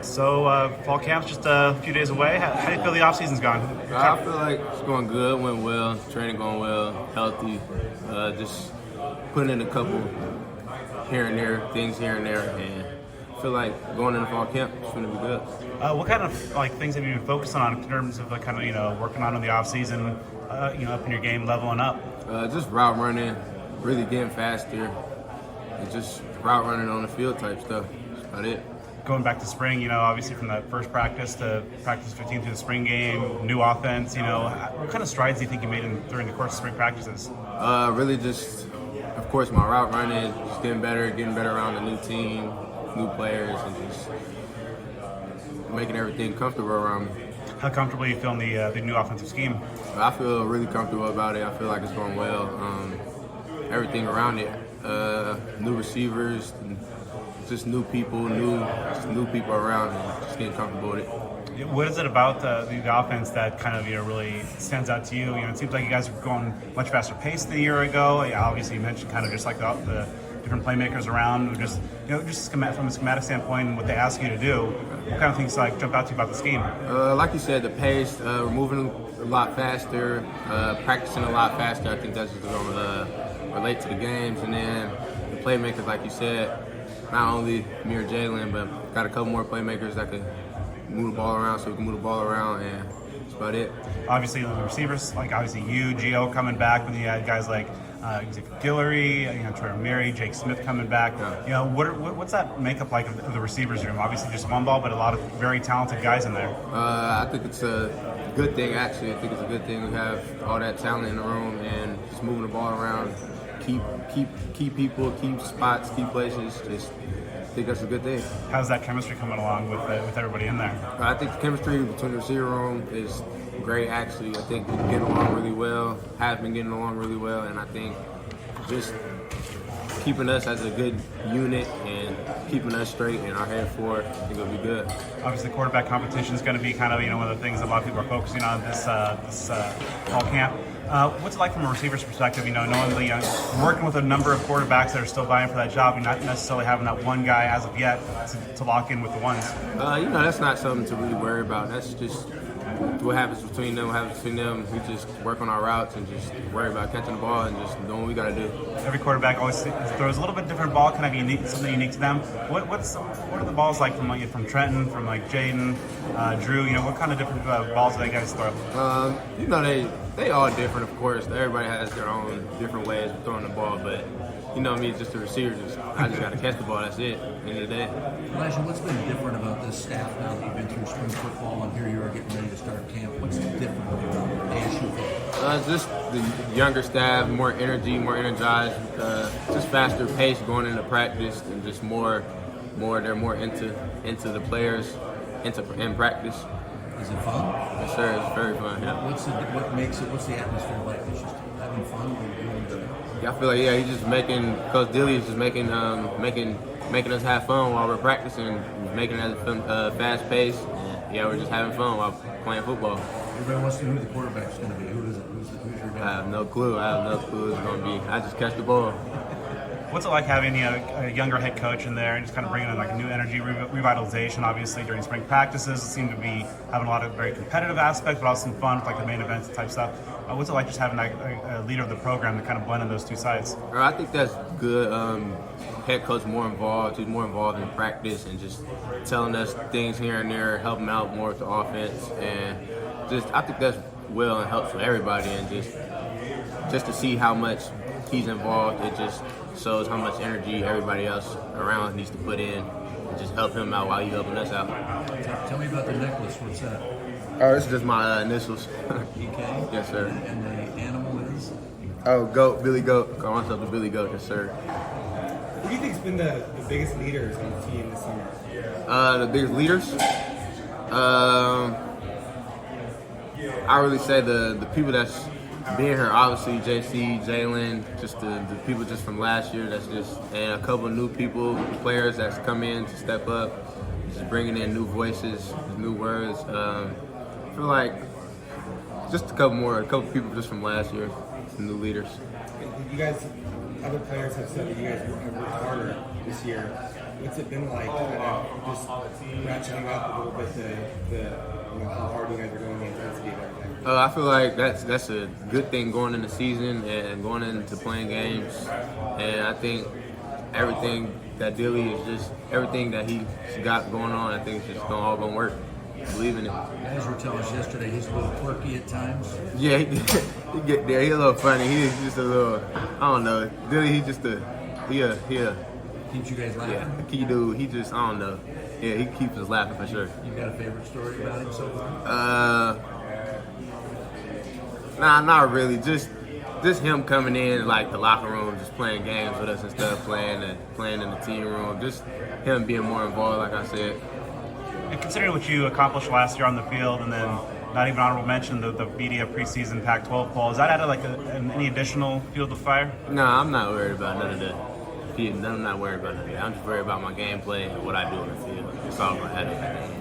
So fall camp's just a few days away. How do you feel the offseason's gone? I feel like it's going good, went well, training going well, healthy. Just putting in a couple here and there, things here and there, and I feel like going into fall camp is going to be good. What kind of things have you been focusing on in terms of working on in the offseason, upping your game, leveling up? Just route running, really getting faster, and just route running on the field type stuff. That's about it. Going back to spring, obviously from that first practice to practice 15 through the spring game, new offense, what kind of strides do you think you made during the course of spring practices? Really just, of course, my route running, just getting better around the new team, new players, and just making everything comfortable around me. How comfortable are you feeling the new offensive scheme? I feel really comfortable about it. I feel like it's going well. Everything around it, new receivers, just new people around, and just getting comfortable with it. What is it about the offense that kind of really stands out to you? It seems like you guys are going much faster pace than a year ago. Obviously, you mentioned kind of just like the different playmakers around. Just from a schematic standpoint and what they ask you to do. What kind of things jump out to you about the scheme? Like you said, the pace, we're moving a lot faster, practicing a lot faster. I think that's just going to relate to the games, and then the playmakers, like you said. Not only me or Jalen, but got a couple more playmakers that could move the ball around, so we can move the ball around, and that's about it. Obviously, the receivers, obviously you, Gio coming back, when you had guys like Guillory, Troy Mary, Jake Smith coming back. Yeah. What's that makeup like of the receivers room? Obviously, just one ball, but a lot of very talented guys in there. I think it's a good thing, actually. I think it's a good thing we have all that talent in the room and just moving the ball around. Keep people, keep spots, keep places. Just think that's a good thing. How's that chemistry coming along with everybody in there? I think the chemistry between the receiver room is great. Actually, I think we're getting along really well. Have been getting along really well, and I think just keeping us as a good unit and keeping us straight and our head forward, I think it'll be good. Obviously, quarterback competition is going to be kind of one of the things that a lot of people are focusing on this fall camp. What's it like from a receiver's perspective? Knowing working with a number of quarterbacks that are still vying for that job, you're not necessarily having that one guy as of yet to lock in with the ones. That's not something to really worry about. That's just what happens between them. We just work on our routes and just worry about catching the ball and just doing what we got to do. Every quarterback always throws a little bit different ball, kind of unique, something unique to them. What are the balls like from Trenton, from Jaden, Drew? What kind of different balls do they guys throw? They all different, of course. Everybody has their own different ways of throwing the ball, but me, just the receiver. I just got to catch the ball. That's it. At the end of the day. Elijah, what's been different about this staff now that you've been through spring football and here you are getting ready to start camp? What's different about ASU football? Just the younger staff, more energy, more energized, just faster pace going into practice, and just more. They're more into the players, in practice. Is it fun? Yes, sir. It's very fun. Yeah. What's the atmosphere like? It's just having fun. Yeah, I feel like he's just Coach Dilly is just making us have fun while we're practicing, making it at a fast pace. Yeah, we're just having fun while playing football. Everybody wants to know who the quarterback's going to be. Who is it? Who's your guy? I have no clue. Who it's going to be. I just catch the ball. What's it like having a younger head coach in there and just kind of bringing in a new energy, revitalization? Obviously, during spring practices, it seemed to be having a lot of very competitive aspects, but also some fun with the main events type stuff. What's it like just having a leader of the program to kind of blend in those two sides? I think that's good. Head coach more involved. He's more involved in practice and just telling us things here and there, helping out more with the offense, and I think that's well and helps for everybody, and just to see how much he's involved, it just shows how much energy everybody else around needs to put in and just help him out while he's helping us out. Tell me about the necklace. What's that? Oh, it's just my initials. EK? Yes, sir. And the animal is? Oh, Goat, Billy Goat. Call myself the Billy Goat, yes, sir. Who do you think's been the biggest leaders on the team this summer? The biggest leaders? I really say the people that's being here, obviously JC, Jalen, just the people just from last year, and a couple of new people, players that's come in to step up, just bringing in new voices, new words. I feel like just a couple people just from last year, some new leaders. You guys, other players have said that you guys have worked harder this year. What's it been like, kind of just ratcheting up a little bit how hard you guys are going, the intensity of everything? I feel like that's a good thing going into the season and going into playing games. And I think everything that Dilly is just everything that he's got going on. I think it's just all gonna work. Believe in it. Guys were telling us yesterday he's a little quirky at times. Yeah, he get there. He's a little funny. He's just a little. I don't know. Dilly, he's just a. Yeah. Keeps you guys laughing. Yeah, key dude. He just. I don't know. Yeah, he keeps us laughing for sure. You got a favorite story about him so far? Nah, not really. Just him coming in like the locker room, just playing games with us instead of playing in the team room. Just him being more involved, like I said. And considering what you accomplished last year on the field, and then not even honorable mention the media preseason Pac-12 poll, has that added like any additional fuel to fire? No, I'm not worried about none of that. I'm not worried about none of that. I'm just worried about my gameplay and what I do on the field. That's all I had.